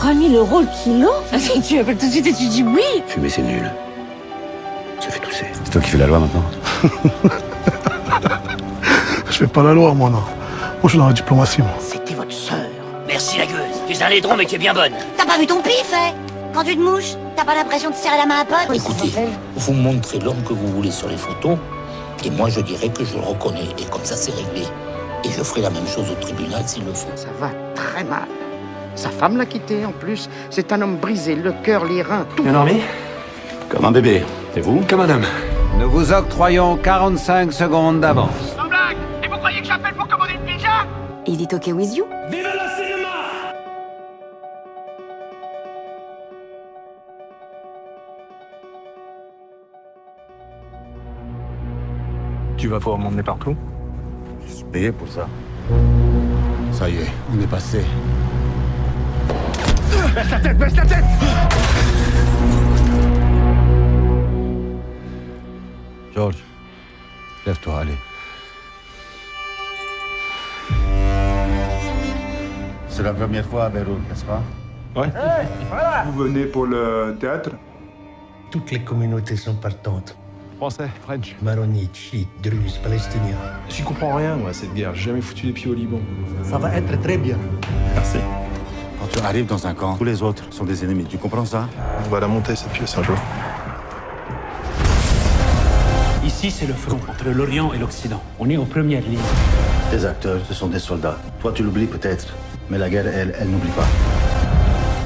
3000 € le kilo? Tu appelles tout de suite et tu dis oui. Fumer, c'est nul. Ça fait tousser. C'est toi qui fais la loi maintenant. Je fais pas la loi, moi, non. Moi, je suis dans la diplomatie, moi. C'était votre sœur. Merci la gueule. Tu es un laidron mais tu es bien bonne. T'as pas vu ton pif, hein? Quand tu te mouches, t'as pas l'impression de serrer la main à pote? Écoutez, vous montrez l'homme que vous voulez sur les photos, et moi je dirais que je le reconnais, et comme ça c'est réglé. Et je ferai la même chose au tribunal s'il le faut. Ça va très mal. Sa femme l'a quitté en plus. C'est un homme brisé, le cœur, les reins, tout. Bien dormi? Comme un bébé. Et vous? Comme un homme. Nous vous octroyons 45 secondes d'avance. Sans blague! Et vous croyez que j'appelle pour commander une pizza? Is it okay with you? Vive le cinéma! Tu vas pouvoir m'emmener partout? Je suis payé pour ça. Ça y est, on est passé. Baisse la tête, baisse la tête! George, lève-toi, allez. C'est la première fois à Beyrouth, n'est-ce pas? Ouais. Vous venez pour le théâtre? Toutes les communautés sont partantes. Français, French. Maronites, chiites, druzes, palestiniens. J'y comprends rien, moi, à cette guerre. J'ai jamais foutu les pieds au Liban. Ça va être très bien. Merci. Quand tu arrives dans un camp, tous les autres sont des ennemis. Tu comprends ça? On va la monter, cette pièce, un jour. Ici, c'est le front entre l'Orient et l'Occident. On est aux premières lignes. Les acteurs, ce sont des soldats. Toi, tu l'oublies peut-être, mais la guerre, elle n'oublie pas.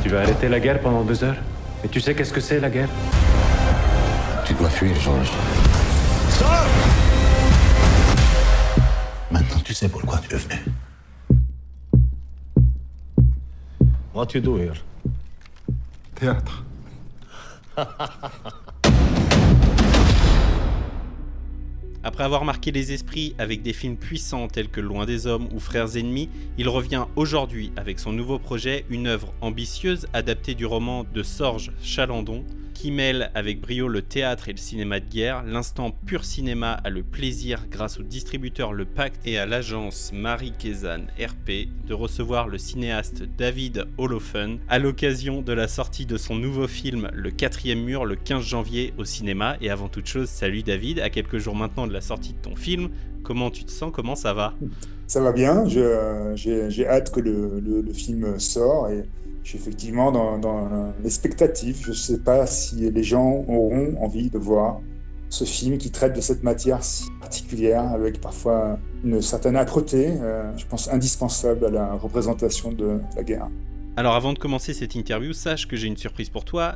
Tu vas arrêter la guerre pendant 2 heures? Et tu sais qu'est-ce que c'est, la guerre? Tu dois fuir, George. Sors! Maintenant, tu sais pourquoi tu es venu. What you do here? Théâtre. Après avoir marqué les esprits avec des films puissants tels que Loin des Hommes ou Frères Ennemis, il revient aujourd'hui avec son nouveau projet, une œuvre ambitieuse adaptée du roman de Sorge Chalandon, qui mêle avec brio le théâtre et le cinéma de guerre. L'instant pur cinéma a le plaisir, grâce au distributeur Le Pacte et à l'agence Marie Kézanne RP, de recevoir le cinéaste David Holofen à l'occasion de la sortie de son nouveau film Le Quatrième Mur le 15 janvier au cinéma. Et avant toute chose, salut David, à quelques jours maintenant de la sortie de ton film, comment tu te sens, comment ça va? Ça va bien, j'ai hâte que le film sorte et je suis effectivement dans l'expectative. Je ne sais pas si les gens auront envie de voir ce film qui traite de cette matière si particulière, avec parfois une certaine âpreté, je pense indispensable à la représentation de la guerre. Alors avant de commencer cette interview, sache que j'ai une surprise pour toi.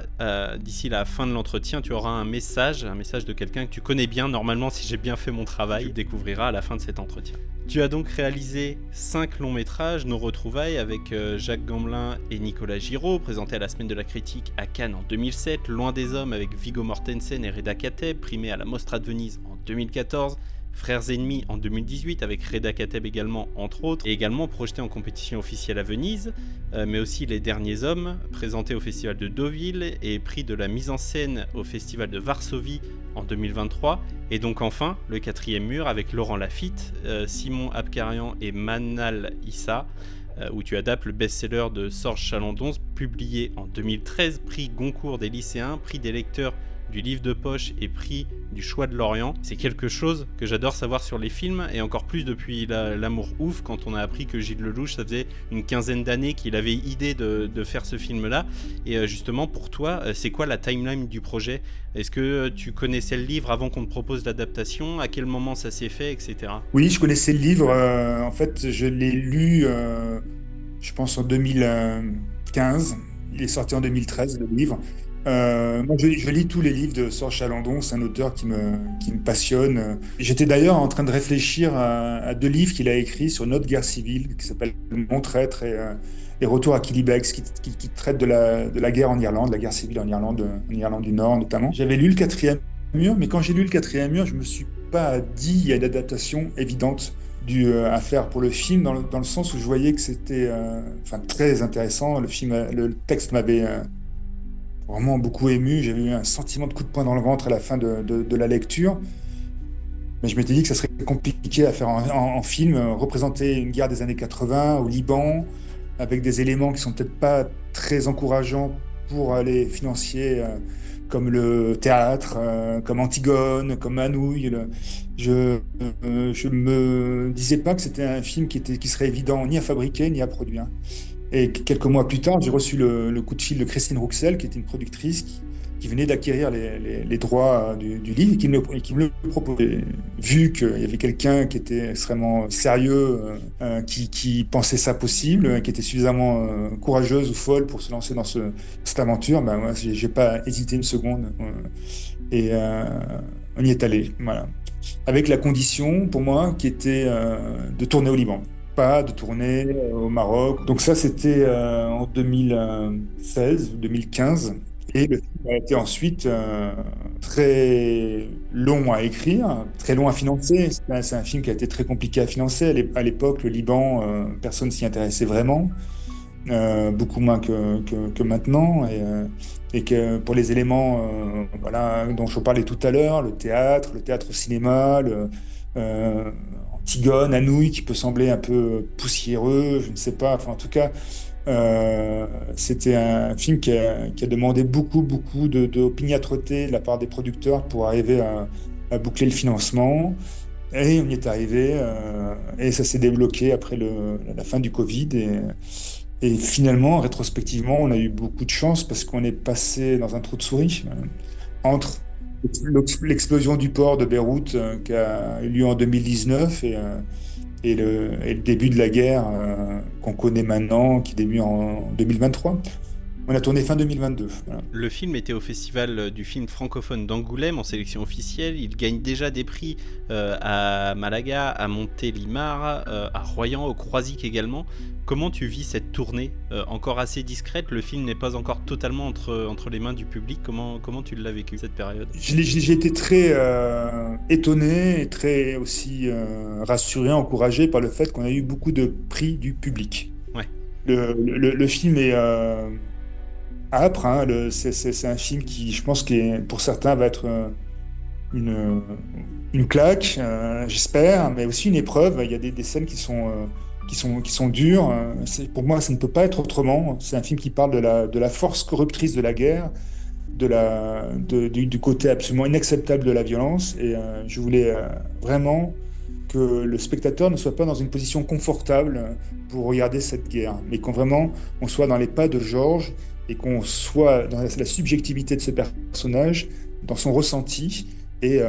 D'ici la fin de l'entretien, tu auras un message de quelqu'un que tu connais bien. Normalement, si j'ai bien fait mon travail, tu découvriras à la fin de cet entretien. Tu as donc réalisé 5 longs métrages, Nos retrouvailles avec Jacques Gamblin et Nicolas Giraud, présenté à la Semaine de la Critique à Cannes en 2007, Loin des Hommes avec Viggo Mortensen et Reda Kateb, primé à la Mostra de Venise en 2014, Frères Ennemis en 2018 avec Reda Kateb également entre autres, et également projeté en compétition officielle à Venise, mais aussi Les Derniers Hommes, présenté au Festival de Deauville et prix de la mise en scène au Festival de Varsovie en 2023, et donc enfin Le Quatrième Mur avec Laurent Lafitte, Simon Abkarian et Manal Issa, où tu adaptes le best-seller de Sorge Chalandon, publié en 2013, prix Goncourt des lycéens, prix des lecteurs du livre de poche et prix du choix de l'Orient. C'est quelque chose que j'adore savoir sur les films, et encore plus depuis L'amour ouf, quand on a appris que Gilles Lelouch, ça faisait une quinzaine d'années qu'il avait idée de faire ce film-là. Et justement, pour toi, c'est quoi la timeline du projet? Est-ce que tu connaissais le livre avant qu'on te propose l'adaptation? À quel moment ça s'est fait, etc.? Oui, je connaissais le livre. En fait, je l'ai lu, je pense, en 2015. Il est sorti en 2013, le livre. Moi, je lis tous les livres de Sorge Chalandon, c'est un auteur qui me passionne. J'étais d'ailleurs en train de réfléchir à 2 livres qu'il a écrits sur notre guerre civile, qui s'appelle Mon traître et Retour à Killybegs, qui traite de la guerre en Irlande, la guerre civile en Irlande du Nord notamment. J'avais lu Le Quatrième Mur, mais quand j'ai lu Le Quatrième Mur, je me suis pas dit il y a une adaptation évidente à faire pour le film, dans le sens où je voyais que c'était très intéressant. Le texte m'avait vraiment beaucoup ému, j'avais eu un sentiment de coup de poing dans le ventre à la fin de la lecture. Mais je m'étais dit que ça serait compliqué à faire en film, représenter une guerre des années 80 au Liban, avec des éléments qui sont peut-être pas très encourageants pour les financiers, comme le théâtre, comme Antigone, comme Anouilh. Je me disais pas que c'était un film qui serait évident ni à fabriquer ni à produire. Et quelques mois plus tard, j'ai reçu le coup de fil de Christine Rouxel, qui était une productrice qui venait d'acquérir les droits du livre et qui me le proposait. Vu qu'il y avait quelqu'un qui était extrêmement sérieux, qui pensait ça possible, qui était suffisamment courageuse ou folle pour se lancer dans cette aventure, ben moi, j'ai pas hésité une seconde. Et on y est allé, voilà. Avec la condition, pour moi, qui était de tourner au Liban. Pas de tourner au Maroc. Donc ça, c'était en 2016 ou 2015. Et le film a été ensuite très long à écrire, très long à financer. C'est un film qui a été très compliqué à financer. À l'époque, le Liban, personne s'y intéressait vraiment, beaucoup moins que maintenant. Et que pour les éléments voilà, dont je parlais tout à l'heure, le théâtre au cinéma, Antigone, Anouilh, qui peut sembler un peu poussiéreux, je ne sais pas. Enfin, en tout cas, c'était un film qui a demandé beaucoup d'opiniâtreté de la part des producteurs pour arriver à boucler le financement. Et on y est arrivé, et ça s'est débloqué après la fin du Covid. Et finalement, rétrospectivement, on a eu beaucoup de chance parce qu'on est passé dans un trou de souris entre l'explosion du port de Beyrouth qui a eu lieu en 2019 et le début de la guerre qu'on connaît maintenant, qui débute en 2023. On a tourné fin 2022. Voilà. Le film était au festival du film francophone d'Angoulême en sélection officielle. Il gagne déjà des prix à Malaga, à Montélimar, à Royan, au Croisic également. Comment tu vis cette tournée encore assez discrète? Le film n'est pas encore totalement entre les mains du public. Comment tu l'as vécu cette période? J'ai été très étonné et très aussi rassuré, encouragé par le fait qu'on a eu beaucoup de prix du public. Ouais. Le film est âpre, hein. C'est un film qui, je pense, pour certains va être une claque, j'espère, mais aussi une épreuve. Il y a des scènes qui sont dures. Pour moi, ça ne peut pas être autrement. C'est un film qui parle de la force corruptrice de la guerre, du côté absolument inacceptable de la violence. Et je voulais vraiment que le spectateur ne soit pas dans une position confortable pour regarder cette guerre, mais qu'on vraiment on soit dans les pas de Georges et qu'on soit dans la subjectivité de ce personnage, dans son ressenti et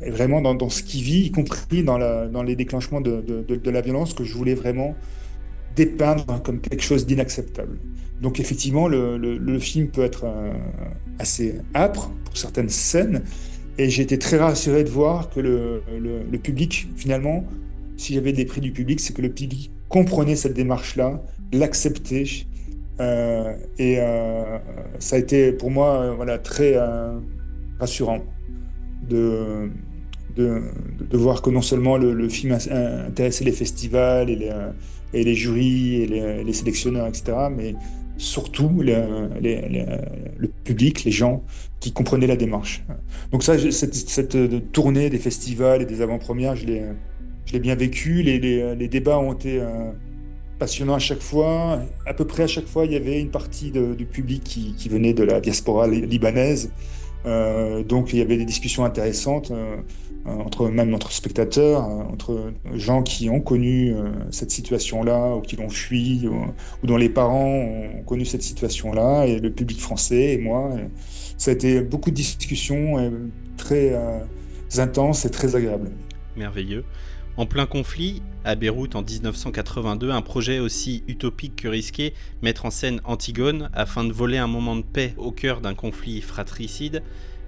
vraiment dans ce qu'il vit, y compris dans les déclenchements de la violence que je voulais vraiment dépeindre comme quelque chose d'inacceptable. Donc effectivement, le film peut être assez âpre pour certaines scènes, et j'ai été très rassuré de voir que le public, finalement, si j'avais des prix du public, c'est que le public comprenait cette démarche-là, l'acceptait, et ça a été pour moi très rassurant de voir que non seulement le film intéressait les festivals et les jurys et les sélectionneurs, etc., mais surtout le public, les gens qui comprenaient la démarche. Donc ça, cette tournée des festivals et des avant-premières, je l'ai bien vécu. Les débats ont été passionnants à chaque fois. À peu près à chaque fois, il y avait une partie du public qui venait de la diaspora libanaise. Donc il y avait des discussions intéressantes entre spectateurs, entre gens qui ont connu cette situation-là ou qui l'ont fui ou dont les parents ont connu cette situation-là, et le public français et moi. Ça a été beaucoup de discussions très intenses et très agréables. Merveilleux. En plein conflit, à Beyrouth en 1982, un projet aussi utopique que risqué, mettre en scène Antigone afin de voler un moment de paix au cœur d'un conflit fratricide.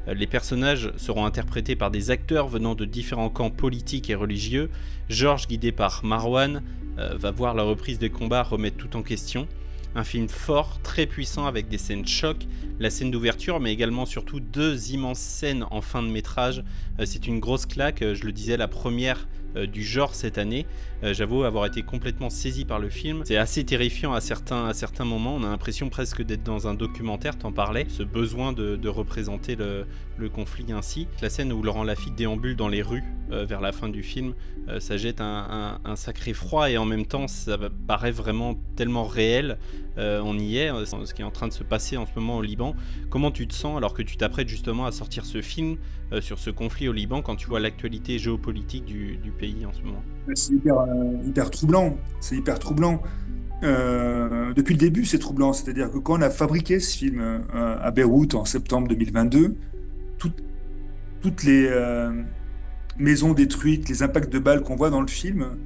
Les personnages seront interprétés par des acteurs venant de différents camps politiques et religieux. Georges, guidé par Marwan, va voir la reprise des combats remettre tout en question. Un film fort, très puissant, avec des scènes choc, la scène d'ouverture, mais également surtout 2 immenses scènes en fin de métrage. C'est une grosse claque, je le disais, la première du genre cette année. J'avoue avoir été complètement saisi par le film. C'est assez terrifiant à certains moments. On a l'impression presque d'être dans un documentaire, t'en parlais. Ce besoin de représenter le conflit ainsi. La scène où Laurent Lafitte déambule dans les rues vers la fin du film, ça jette un sacré froid et en même temps ça paraît vraiment tellement réel. On y est, ce qui est en train de se passer en ce moment au Liban. Comment tu te sens alors que tu t'apprêtes justement à sortir ce film sur ce conflit au Liban quand tu vois l'actualité géopolitique du pays en ce moment? C'est hyper troublant. C'est hyper troublant. Depuis le début, c'est troublant. C'est-à-dire que quand on a fabriqué ce film à Beyrouth en septembre 2022, toutes les maisons détruites, les impacts de balles qu'on voit dans le film,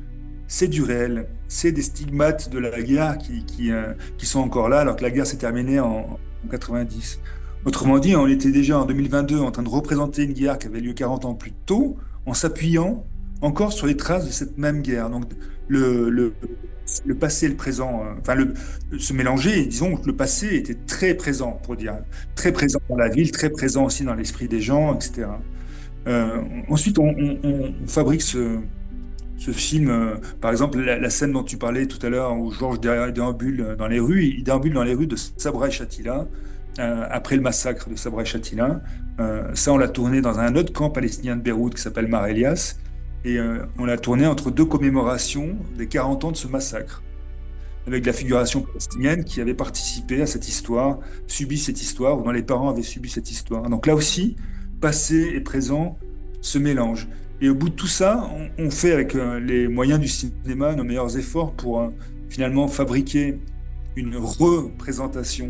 c'est du réel. C'est des stigmates de la guerre qui sont encore là, alors que la guerre s'est terminée en 90. Autrement dit, on était déjà en 2022 en train de représenter une guerre qui avait lieu 40 ans plus tôt, en s'appuyant encore sur les traces de cette même guerre. Donc le passé et le présent, se mélanger, et disons que le passé était très présent, pour dire, très présent dans la ville, très présent aussi dans l'esprit des gens, etc. Ensuite, on fabrique ce film, par exemple, la scène dont tu parlais tout à l'heure, où Georges déambule dans les rues, il déambule dans les rues de Sabra et Shatila, après le massacre de Sabra et Shatila. Ça, on l'a tourné dans un autre camp palestinien de Beyrouth qui s'appelle Mar Elias, et on l'a tourné entre deux commémorations des 40 ans de ce massacre, avec la figuration palestinienne qui avait participé à cette histoire, subi cette histoire, ou dont les parents avaient subi cette histoire. Donc là aussi, passé et présent se mélangent. Et au bout de tout ça, on fait avec les moyens du cinéma nos meilleurs efforts pour finalement fabriquer une représentation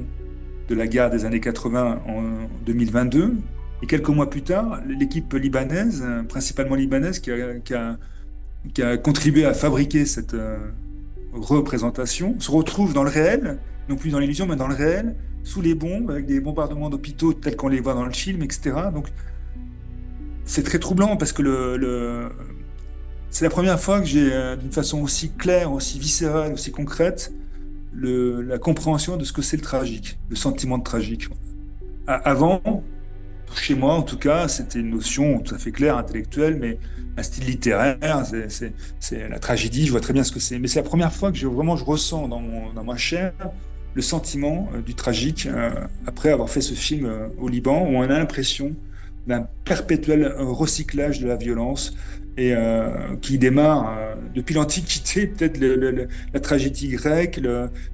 de la guerre des années 80 en 2022. Et quelques mois plus tard, l'équipe libanaise, principalement libanaise, qui a contribué à fabriquer cette représentation, se retrouve dans le réel, non plus dans l'illusion, mais dans le réel, sous les bombes, avec des bombardements d'hôpitaux tels qu'on les voit dans le film, etc. Donc, c'est très troublant parce que c'est la première fois que j'ai, d'une façon aussi claire, aussi viscérale, aussi concrète, la compréhension de ce que c'est le tragique, le sentiment de tragique. Avant, chez moi en tout cas, c'était une notion tout à fait claire, intellectuelle, mais un style littéraire, c'est la tragédie, je vois très bien ce que c'est. Mais c'est la première fois que je ressens dans ma chair le sentiment du tragique après avoir fait ce film au Liban, où on a l'impression d'un perpétuel recyclage de la violence et qui démarre depuis l'Antiquité, peut-être la tragédie grecque,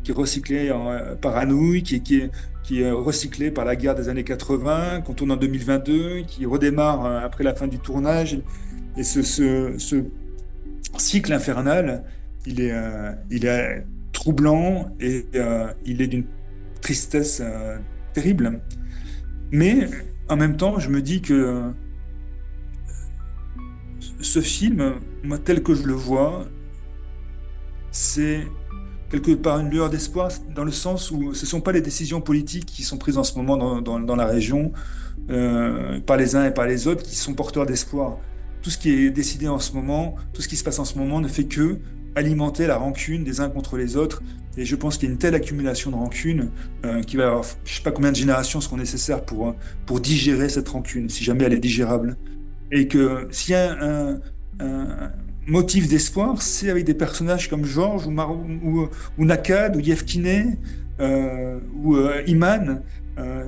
qui est recyclée par Anouilh, qui est recyclée par la guerre des années 80, qu'on tourne en 2022, qui redémarre après la fin du tournage. Et ce cycle infernal, il est troublant et il est d'une tristesse terrible. Mais en même temps, je me dis que ce film, moi, tel que je le vois, c'est quelque part une lueur d'espoir, dans le sens où ce ne sont pas les décisions politiques qui sont prises en ce moment dans la région, par les uns et par les autres, qui sont porteurs d'espoir. Tout ce qui est décidé en ce moment, tout ce qui se passe en ce moment ne fait que alimenter la rancune des uns contre les autres. Et je pense qu'il y a une telle accumulation de rancune qui va avoir, je ne sais pas combien de générations seront nécessaires pour digérer cette rancune, si jamais elle est digérable. Et que s'il y a un motif d'espoir, c'est avec des personnages comme Georges ou Nakad ou Yevkine ou Iman,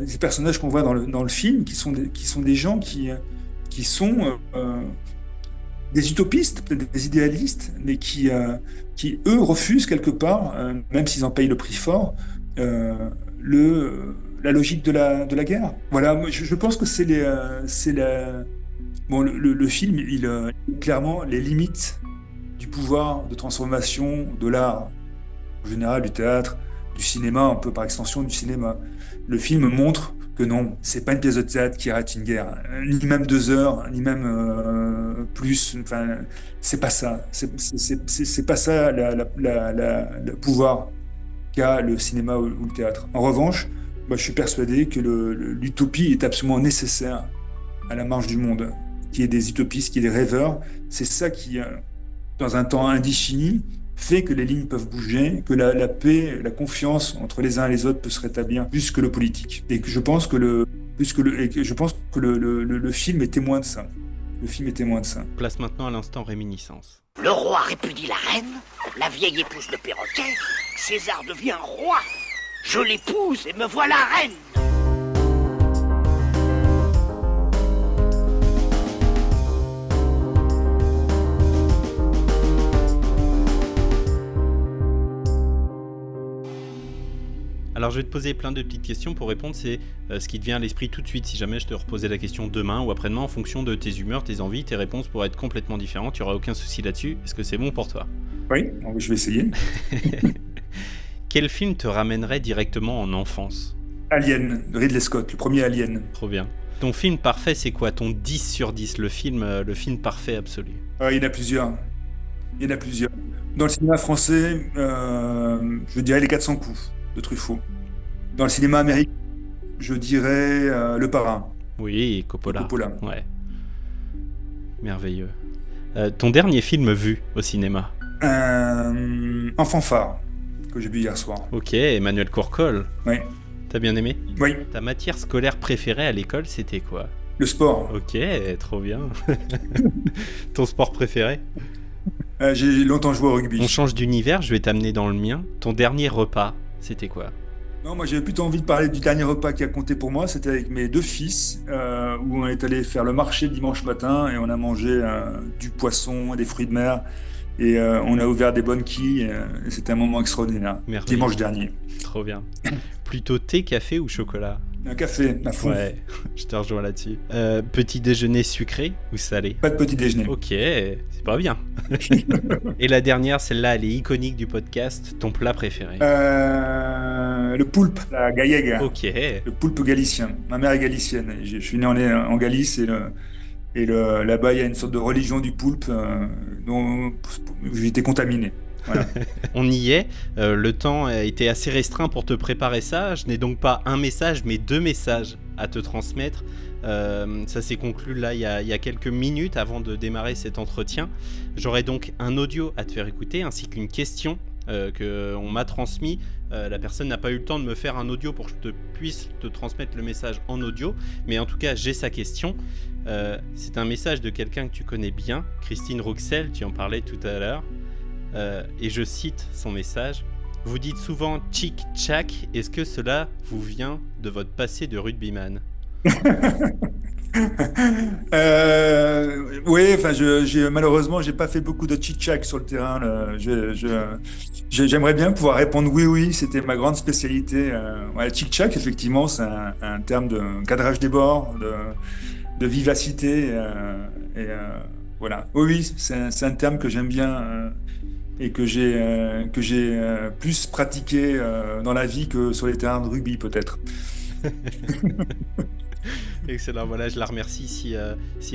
ces personnages qu'on voit dans le film, qui sont des gens qui sont des utopistes, peut-être des idéalistes, mais qui eux refusent quelque part, même s'ils en payent le prix fort, la logique de la guerre. Voilà, je pense que le film, il clairement les limites du pouvoir de transformation de l'art, en général du théâtre, du cinéma, un peu par extension du cinéma. Le film montre que non, c'est pas une pièce de théâtre qui arrête une guerre, ni même 2 heures, ni même plus. Enfin, c'est pas ça. C'est pas ça le pouvoir qu'a le cinéma ou le théâtre. En revanche, moi, je suis persuadé que l'utopie est absolument nécessaire à la marche du monde. Qu'il y ait des utopistes, qu'il y ait des rêveurs, c'est ça qui, dans un temps indéfini, fait que les lignes peuvent bouger, que la paix, la confiance entre les uns et les autres peut se rétablir plus que le politique. Et que je pense que le film est témoin de ça. Le film est témoin de ça. Place maintenant à l'instant réminiscence. Le roi répudie la reine, la vieille épouse le perroquet, César devient roi. Je l'épouse et me voilà reine. Alors je vais te poser plein de petites questions pour répondre, c'est ce qui te vient à l'esprit tout de suite. Si jamais je te reposais la question demain ou après-demain, en fonction de tes humeurs, tes envies, tes réponses pourraient être complètement différentes, il n'y aura aucun souci là-dessus. Est-ce que c'est bon pour toi? Oui, je vais essayer. Quel film te ramènerait directement en enfance? Alien, de Ridley Scott, le premier Alien. Trop bien. Ton film parfait, c'est quoi? Ton 10 sur 10, le film parfait absolu? Il y en a plusieurs. Dans le cinéma français, je dirais Les 400 coups de Truffaut. Dans le cinéma américain, je dirais Le Parrain. Oui, Coppola. Ouais. Merveilleux. Ton dernier film vu au cinéma? Enfant phare, que j'ai vu hier soir. Ok, Emmanuel Courcol. Oui. T'as bien aimé? Oui. Ta matière scolaire préférée à l'école, c'était quoi? Le sport. Ok, trop bien. Ton sport préféré? J'ai longtemps joué au rugby. On change d'univers, je vais t'amener dans le mien. Ton dernier repas, c'était quoi? Non, moi j'avais plutôt envie de parler du dernier repas qui a compté pour moi. C'était avec mes 2 fils, où on est allé faire le marché le dimanche matin et on a mangé du poisson et des fruits de mer. Et on a ouvert des bonnes quilles. Et c'était un moment extraordinaire. Merveilleux. Dimanche dernier. Trop bien. Plutôt thé, café ou chocolat? Un café, à fond. Ouais, je te rejoins là-dessus. Petit déjeuner sucré ou salé? Pas de petit déjeuner. Ok, c'est pas bien. Et la dernière, celle-là, elle est iconique du podcast. Ton plat préféré? Le poulpe, la gaillega. Ok. Le poulpe galicien. Ma mère est galicienne. Je suis né en Galice et là-bas, il y a une sorte de religion du poulpe dont j'ai été contaminé. Voilà. On y est. Le temps a été assez restreint pour te préparer ça. Je n'ai donc pas un message, mais 2 messages à te transmettre. Ça s'est conclu là il y a quelques minutes avant de démarrer cet entretien. J'aurai donc un audio à te faire écouter ainsi qu'une question qu'on m'a transmis. La personne n'a pas eu le temps de me faire un audio pour que je puisse te transmettre le message en audio, mais en tout cas j'ai sa question. C'est un message de quelqu'un que tu connais bien, Christine Rouxel, tu en parlais tout à l'heure, et je cite son message. Vous dites souvent tchic-tchac, est-ce que cela vous vient de votre passé de rugbyman? Oui, enfin, malheureusement, j'ai pas fait beaucoup de tchic-tchac sur le terrain. J'aimerais bien pouvoir répondre oui, c'était ma grande spécialité. Ouais, tchic-tchac, effectivement, c'est un terme de cadrage des bords, de vivacité. Voilà. Oui, c'est un terme que j'aime bien et que j'ai plus pratiqué dans la vie que sur les terrains de rugby, peut-être. Excellent, voilà, je la remercie si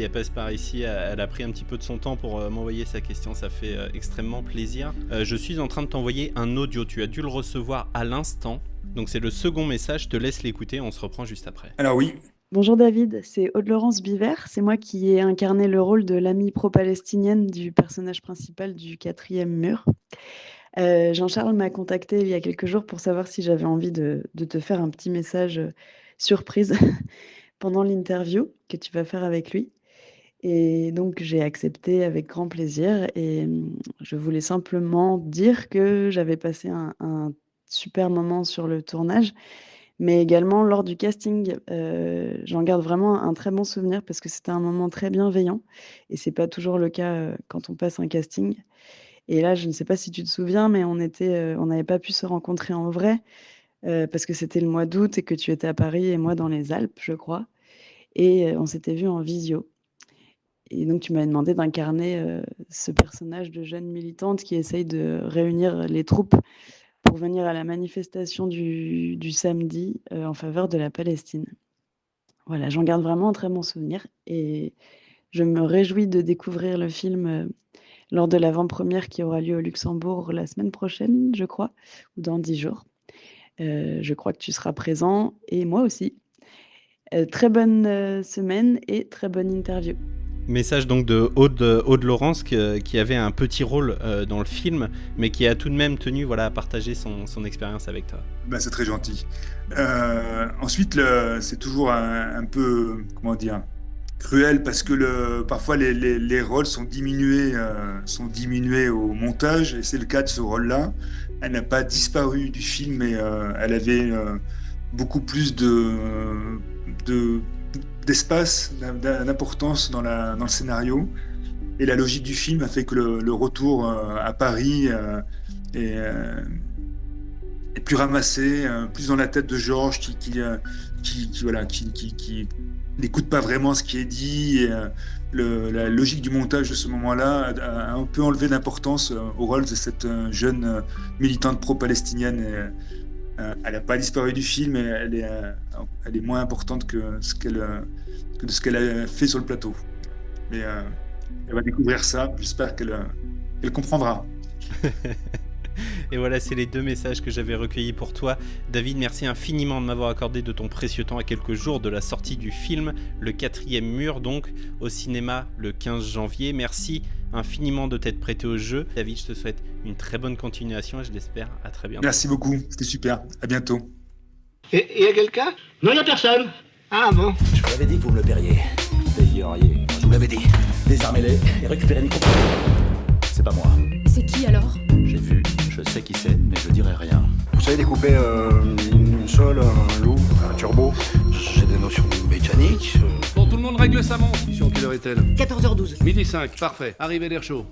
elle passe par ici. Elle a pris un petit peu de son temps pour m'envoyer sa question, ça fait extrêmement plaisir. Je suis en train de t'envoyer un audio, tu as dû le recevoir à l'instant, donc c'est le second message, je te laisse l'écouter, on se reprend juste après. Alors oui. Bonjour David, c'est Aude-Laurence Biver, c'est moi qui ai incarné le rôle de l'amie pro-palestinienne du personnage principal du 4e mur. Jean-Charles m'a contacté il y a quelques jours pour savoir si j'avais envie de te faire un petit message surprise pendant l'interview que tu vas faire avec lui. Et donc j'ai accepté avec grand plaisir et je voulais simplement dire que j'avais passé un super moment sur le tournage, mais également lors du casting. J'en garde vraiment un très bon souvenir parce que c'était un moment très bienveillant et c'est pas toujours le cas quand on passe un casting. Et là, je ne sais pas si tu te souviens, mais on n'avait pas pu se rencontrer en vrai parce que c'était le mois d'août et que tu étais à Paris et moi dans les Alpes, je crois. Et on s'était vus en visio. Et donc, tu m'avais demandé d'incarner ce personnage de jeune militante qui essaye de réunir les troupes pour venir à la manifestation du samedi en faveur de la Palestine. Voilà, j'en garde vraiment un très bon souvenir et je me réjouis de découvrir le film lors de l'avant-première qui aura lieu au Luxembourg la semaine prochaine, je crois, ou dans 10 jours. Je crois que tu seras présent et moi aussi. Très bonne semaine et très bonne interview. Message donc de Aude-Laurence qui avait un petit rôle dans le film, mais qui a tout de même tenu à partager son expérience avec toi. Ben, c'est très gentil. Ensuite, c'est toujours un peu, comment dire, cruel parce que parfois les rôles sont diminués au montage, et c'est le cas de ce rôle-là. Elle n'a pas disparu du film, mais elle avait beaucoup plus d'espace, d'importance dans le scénario. Et la logique du film a fait que le retour à Paris est plus ramassé, plus dans la tête de Georges, qui n'écoute pas vraiment ce qui est dit. Et, la logique du montage de ce moment-là a un peu enlevé d'importance au rôle de cette jeune militante pro-palestinienne. Et, elle n'a pas disparu du film, mais elle est moins importante que ce qu'elle a fait sur le plateau. Mais elle va découvrir ça, j'espère qu'elle comprendra. Et voilà, c'est les 2 messages que j'avais recueillis pour toi. David, merci infiniment de m'avoir accordé de ton précieux temps à quelques jours de la sortie du film, Le 4e mur, donc, au cinéma le 15 janvier. Merci infiniment de t'être prêté au jeu. David, je te souhaite une très bonne continuation et je l'espère à très bientôt. Merci beaucoup, c'était super. À bientôt. Et y a quelqu'un? Non, y a personne. Ah bon? Je vous l'avais dit que vous me le paieriez. Payeriez. Je vous l'avais dit. Désarmez-les et récupérez les composants. C'est pas moi. C'est qui alors? J'ai vu, je sais qui c'est, mais je dirai rien. Vous savez découper une sole, un loup, un turbo? J'ai des notions mécaniques. Bon, tout le monde règle sa montre. Mission, quelle heure est-elle? 14h12. Midi 5, parfait. Arrivée d'air chaud.